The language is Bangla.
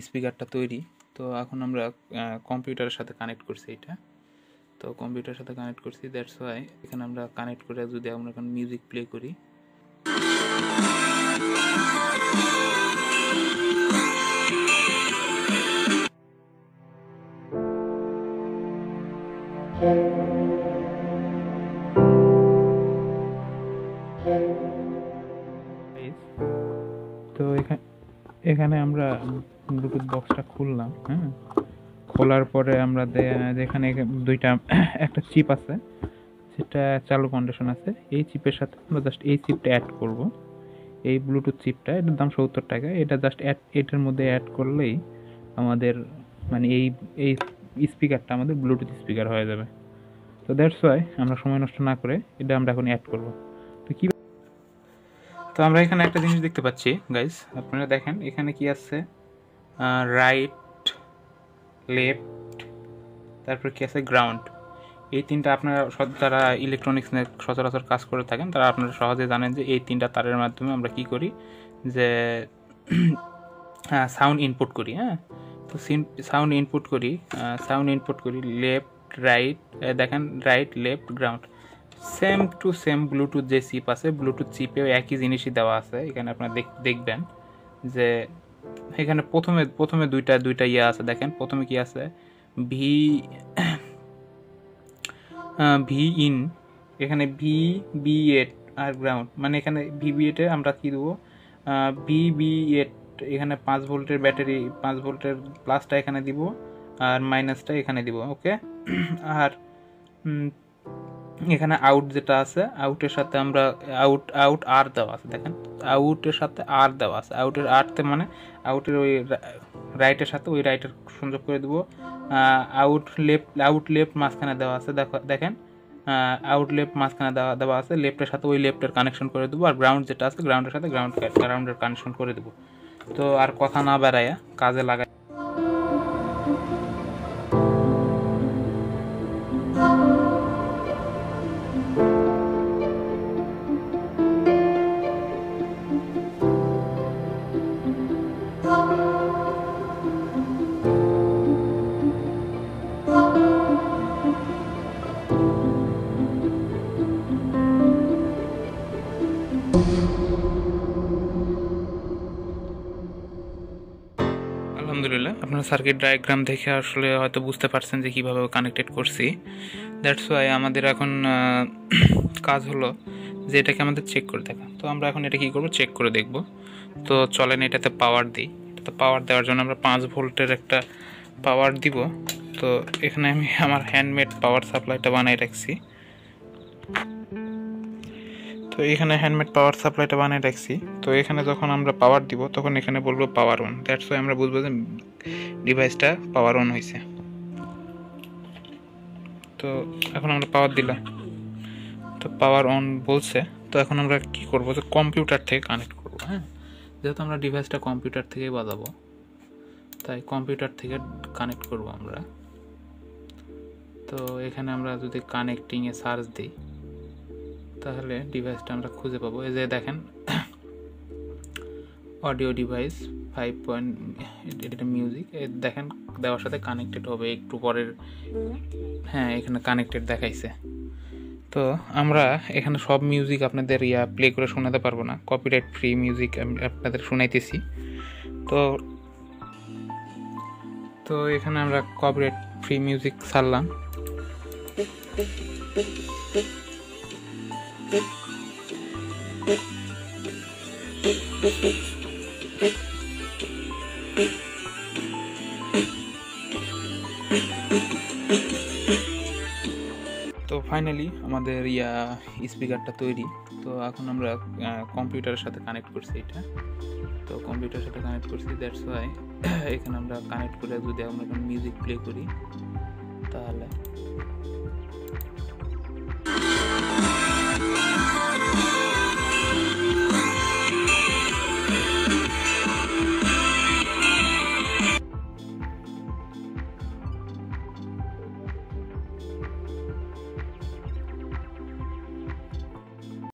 স্পিকারটা তৈরি। তো এখন আমরা কম্পিউটারের সাথে কানেক্ট করছি এটা। তো কম্পিউটারের সাথে কানেক্ট করছি, দ্যাটস ওয়াই এখানে আমরা কানেক্ট করে যদি আমরা এখন মিউজিক প্লে করি, তো এখানে আমরা ব্লুটুথ বক্সটা খুললাম। হ্যাঁ, খোলার পরে আমরা যেখানে দুইটা একটা চিপ আছে, সেটা চালু কন্ডিশন আছে। এই চিপের সাথে আমরা জাস্ট এই চিপটা অ্যাড করব। এই ব্লুটুথ চিপটা, এটার দাম 70 টাকা। এটা জাস্ট এটার মধ্যে অ্যাড করলেই আমাদের মানে এই স্পিকারটা আমাদের ব্লুটুথ স্পিকার হয়ে যাবে। তো দ্যাটস ওয়াই আমরা সময় নষ্ট না করে এটা আমরা এখন অ্যাড করব। তো আমরা এখানে একটা জিনিস দেখতে পাচ্ছি গাইস, আপনারা দেখেন এখানে কি আছে, রাইট, লেফট, তারপর কি আছে গ্রাউন্ড। এই তিনটা আপনারা যারা ইলেকট্রনিক্স নিয়ে সচরাচর কাজ করে থাকেন তারা আপনারা সহজে জানেন যে এই তিনটা তারের মাধ্যমে আমরা কি করি, যে সাউন্ড ইনপুট করি। হ্যাঁ, তো সাউন্ড ইনপুট করি লেফট রাইট, দেখেন right left ground, same to same Bluetooth যে চিপ আছে, ব্লুটুথ চিপেও একই জিনিসই দেওয়া আছে। এখানে আপনারা দেখবেন যে এখানে প্রথমে দুইটা ইয়ে আছে। দেখেন প্রথমে কি আছে, ভি ইন, এখানে VB8 আর গ্রাউন্ড, মানে এখানে VB8 এ আমরা কি দেবো, VB8 এখানে 5 ভোল্টের ব্যাটারি, 5 ভোল্টের প্লাসটা এখানে দিব আর মাইনাসটা এখানে দিব। ওকে, আর এখানে আউট যেটা আছে, আউটের সাথে আমরা আউট আর দেওয়া আছে। দেখেন আউটের সাথে আর দেওয়া আছে, আউটের আরতে মানে আউটের ওই রাইটের সাথে ওই রাইটের সংযোগ করে দেবো। আউট লেফট মাঝখানে দেওয়া আছে, দেখেন আউট লেফট মাঝখানে দেওয়া আছে, লেফটের সাথে ওই লেফটের কানেকশন করে দেবো। আর গ্রাউন্ড যেটা আছে গ্রাউন্ডের সাথে গ্রাউন্ডের কানেকশন করে দেবো। তো আর কথা না বেড়াইয়া কাজে লাগাই। আলহামদুলিল্লাহ, আপনার সার্কিট ডায়াগ্রাম দেখে আসলে হয়তো বুঝতে পারছেন যে কীভাবে কানেক্টেড করছি। দ্যাটস ওয়াই আমাদের এখন কাজ হলো যে এটাকে আমাদের চেক করে দেখা। তো আমরা এখন এটা কী করবো, চেক করে দেখব। তো চলেন এটাতে পাওয়ার দিই। এটাতে পাওয়ার দেওয়ার জন্য আমরা 5 ভোল্টের একটা পাওয়ার দিব। তো এখানে আমি আমার হ্যান্ডমেড পাওয়ার সাপ্লাইটা বানিয়ে রাখছি। তো এখানে হ্যান্ডমেড পাওয়ার সাপ্লাইটা বানিয়ে রাখছি। তো এখানে যখন আমরা পাওয়ার দিব তখন এখানে বলবো পাওয়ার অন। দ্যাটস ওয়াই আমরা বুঝবো যে ডিভাইসটা পাওয়ার অন হয়েছে। তো এখন আমরা পাওয়ার দিলাম, তো পাওয়ার অন বলছে। তো এখন আমরা কি করব, যে কম্পিউটার থেকে কানেক্ট করব। হ্যাঁ, যেহেতু আমরা ডিভাইসটা কম্পিউটার থেকেই বাজাবো, তাই কম্পিউটার থেকে কানেক্ট করব আমরা। তো এখানে আমরা যদি কানেক্টিংয়ে সার্চ দিই তাহলে ডিভাইসটা আমরা খুঁজে পাবো। এই যে দেখেন অডিও ডিভাইস 5. এটা মিউজিক, দেখেন দেওয়ার সাথে কানেক্টেড হবে একটু পরের। হ্যাঁ, এখানে কানেক্টেড দেখাইছে। তো আমরা এখানে সব মিউজিক আপনাদের প্লে করে শোনাতে পারবো না, কপিরাইট ফ্রি মিউজিক আমি আপনাদের শোনাইতেছি। তো এখানে আমরা কপিরাইট ফ্রি মিউজিক ছাড়লাম। তো ফাইনালি আমাদের স্পিকারটা তৈরি। তো এখন আমরা কম্পিউটারের সাথে কানেক্ট করছি এটা। তো কম্পিউটারের সাথে কানেক্ট করছি, দ্যাটস ওয়াই এখানে আমরা কানেক্ট করে যদি আমরা মিউজিক প্লে করি তাহলে